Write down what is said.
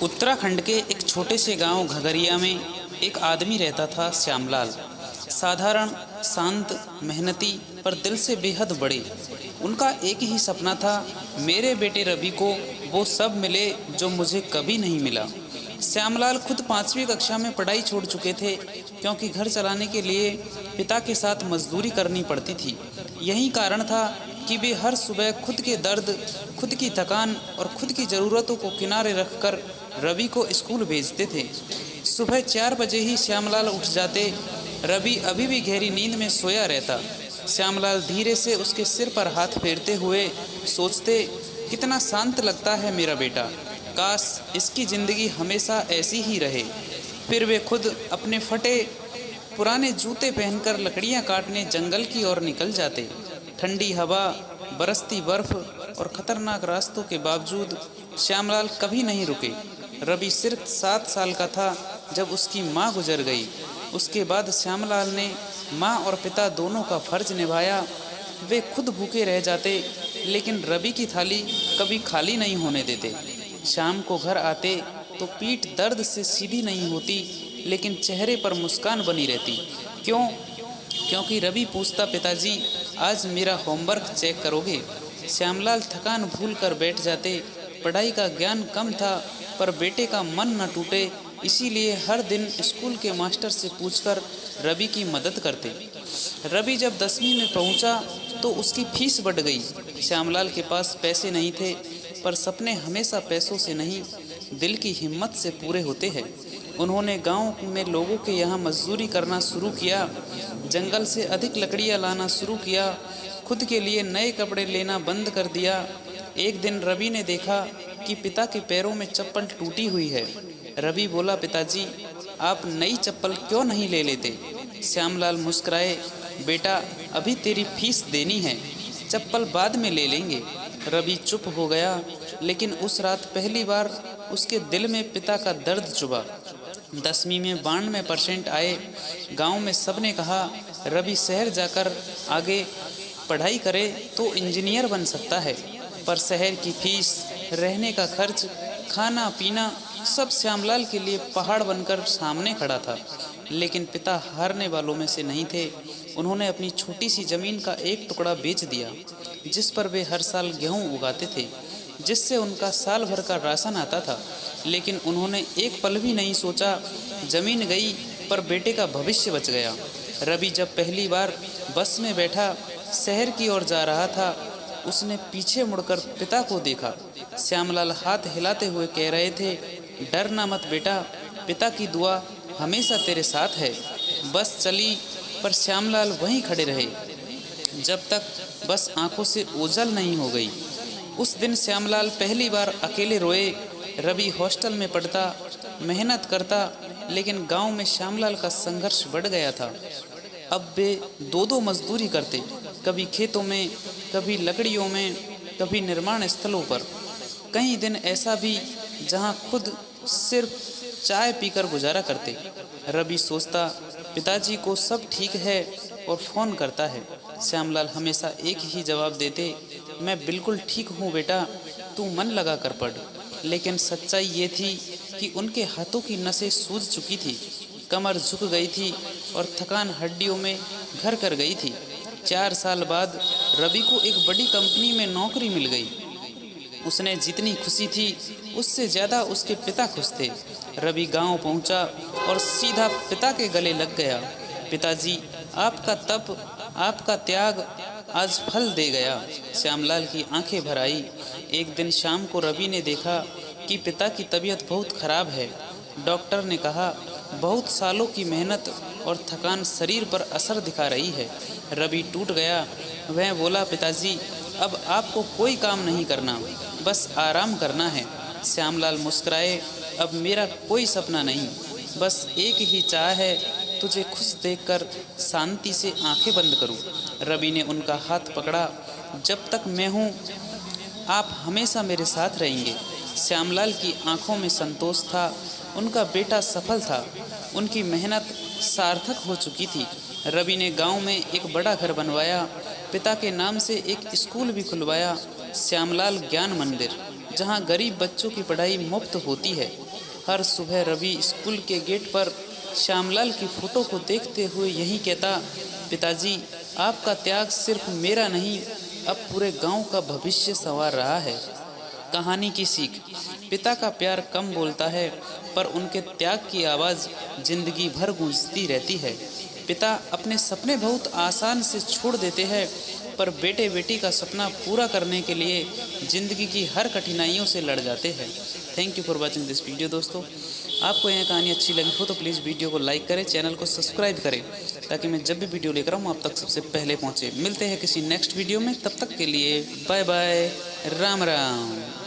उत्तराखंड के एक छोटे से गांव घगरिया में एक आदमी रहता था, श्यामलाल। साधारण, शांत, मेहनती, पर दिल से बेहद बड़े। उनका एक ही सपना था, मेरे बेटे रवि को वो सब मिले जो मुझे कभी नहीं मिला। श्यामलाल खुद 5वीं कक्षा में पढ़ाई छोड़ चुके थे, क्योंकि घर चलाने के लिए पिता के साथ मजदूरी करनी पड़ती थी। यही कारण था कि वे हर सुबह खुद के दर्द, खुद की थकान और खुद की ज़रूरतों को किनारे रखकर रवि को स्कूल भेजते थे। सुबह 4 बजे ही श्यामलाल उठ जाते। रवि अभी भी गहरी नींद में सोया रहता। श्यामलाल धीरे से उसके सिर पर हाथ फेरते हुए सोचते, कितना शांत लगता है मेरा बेटा, काश इसकी ज़िंदगी हमेशा ऐसी ही रहे। फिर वे खुद अपने फटे पुराने जूते पहनकर लकड़ियां काटने जंगल की ओर निकल जाते। ठंडी हवा, बरसती बर्फ और खतरनाक रास्तों के बावजूद श्यामलाल कभी नहीं रुके। रवि सिर्फ 7 साल का था जब उसकी माँ गुजर गई। उसके बाद श्यामलाल ने माँ और पिता दोनों का फर्ज निभाया। वे खुद भूखे रह जाते, लेकिन रवि की थाली कभी खाली नहीं होने देते। शाम को घर आते तो पीठ दर्द से सीधी नहीं होती, लेकिन चेहरे पर मुस्कान बनी रहती। क्यों? क्योंकि रवि पूछता, पिताजी आज मेरा होमवर्क चेक करोगे? श्यामलाल थकान भूल कर बैठ जाते। पढ़ाई का ज्ञान कम था, पर बेटे का मन न टूटे, इसीलिए हर दिन स्कूल के मास्टर से पूछकर रवि की मदद करते। रवि जब 10वीं में पहुंचा तो उसकी फीस बढ़ गई। श्यामलाल के पास पैसे नहीं थे, पर सपने हमेशा पैसों से नहीं, दिल की हिम्मत से पूरे होते हैं। उन्होंने गांव में लोगों के यहाँ मजदूरी करना शुरू किया, जंगल से अधिक लकड़ियाँ लाना शुरू किया, खुद के लिए नए कपड़े लेना बंद कर दिया। एक दिन रवि ने देखा कि पिता के पैरों में चप्पल टूटी हुई है। रवि बोला, पिताजी आप नई चप्पल क्यों नहीं ले लेते? श्यामलाल मुस्कुराए, बेटा अभी तेरी फीस देनी है, चप्पल बाद में ले लेंगे। रवि चुप हो गया, लेकिन उस रात पहली बार उसके दिल में पिता का दर्द चुभा। 10वीं में 92% आए। गांव में सबने कहा, रवि शहर जाकर आगे पढ़ाई करे तो इंजीनियर बन सकता है, पर शहर की फीस, रहने का खर्च, खाना पीना सब श्यामलाल के लिए पहाड़ बनकर सामने खड़ा था। लेकिन पिता हारने वालों में से नहीं थे। उन्होंने अपनी छोटी सी ज़मीन का एक टुकड़ा बेच दिया, जिस पर वे हर साल गेहूं उगाते थे, जिससे उनका साल भर का राशन आता था। लेकिन उन्होंने एक पल भी नहीं सोचा, ज़मीन गई पर बेटे का भविष्य बच गया। रवि जब पहली बार बस में बैठा, शहर की ओर जा रहा था, उसने पीछे मुड़कर पिता को देखा। श्यामलाल हाथ हिलाते हुए कह रहे थे, डरना मत बेटा, पिता की दुआ हमेशा तेरे साथ है। बस चली, पर श्यामलाल वहीं खड़े रहे जब तक बस आंखों से ओझल नहीं हो गई। उस दिन श्यामलाल पहली बार अकेले रोए। रवि हॉस्टल में पढ़ता, मेहनत करता, लेकिन गांव में श्यामलाल का संघर्ष बढ़ गया था। अब वे 2-2 मजदूरी करते, कभी खेतों में, कभी लकड़ियों में, कभी निर्माण स्थलों पर। कई दिन ऐसा भी जहां खुद सिर्फ चाय पीकर गुजारा करते। रवि सोचता, पिताजी को सब ठीक है, और फ़ोन करता है। श्यामलाल हमेशा एक ही जवाब देते, मैं बिल्कुल ठीक हूँ बेटा, तू मन लगा कर पढ़। लेकिन सच्चाई ये थी कि उनके हाथों की नसें सूज चुकी थी, कमर झुक गई थी और थकान हड्डियों में घर कर गई थी। 4 साल बाद रवि को एक बड़ी कंपनी में नौकरी मिल गई। उसने जितनी खुशी थी, उससे ज़्यादा उसके पिता खुश थे। रवि गांव पहुंचा और सीधा पिता के गले लग गया। पिताजी आपका तप, आपका त्याग आज फल दे गया। श्यामलाल की आंखें भर आई। एक दिन शाम को रवि ने देखा कि पिता की तबीयत बहुत खराब है। डॉक्टर ने कहा, बहुत सालों की मेहनत और थकान शरीर पर असर दिखा रही है। रवि टूट गया। वह बोला, पिताजी अब आपको कोई काम नहीं करना, बस आराम करना है। श्यामलाल मुस्कुराए, अब मेरा कोई सपना नहीं, बस एक ही चाह है, तुझे खुश देखकर शांति से आंखें बंद करूं। रवि ने उनका हाथ पकड़ा, जब तक मैं हूं, आप हमेशा मेरे साथ रहेंगे। श्यामलाल की आंखों में संतोष था। उनका बेटा सफल था, उनकी मेहनत सार्थक हो चुकी थी। रवि ने गांव में एक बड़ा घर बनवाया, पिता के नाम से एक स्कूल भी खुलवाया, श्यामलाल ज्ञान मंदिर, जहां गरीब बच्चों की पढ़ाई मुफ्त होती है। हर सुबह रवि स्कूल के गेट पर श्यामलाल की फ़ोटो को देखते हुए यही कहता, पिताजी आपका त्याग सिर्फ मेरा नहीं, अब पूरे गांव का भविष्य संवार रहा है। कहानी की सीख, पिता का प्यार कम बोलता है पर उनके त्याग की आवाज़ जिंदगी भर गूंजती रहती है। पिता अपने सपने बहुत आसान से छोड़ देते हैं पर बेटे बेटी का सपना पूरा करने के लिए ज़िंदगी की हर कठिनाइयों से लड़ जाते हैं। Thank you for watching this video दोस्तों। आपको यह कहानी अच्छी लगी हो तो प्लीज़ वीडियो को लाइक करें, चैनल को सब्सक्राइब करें ताकि मैं जब भी वीडियो लेकर आऊँ आप तक सबसे पहले पहुँचे। मिलते हैं किसी नेक्स्ट वीडियो में, तब तक के लिए बाय बाय, राम राम।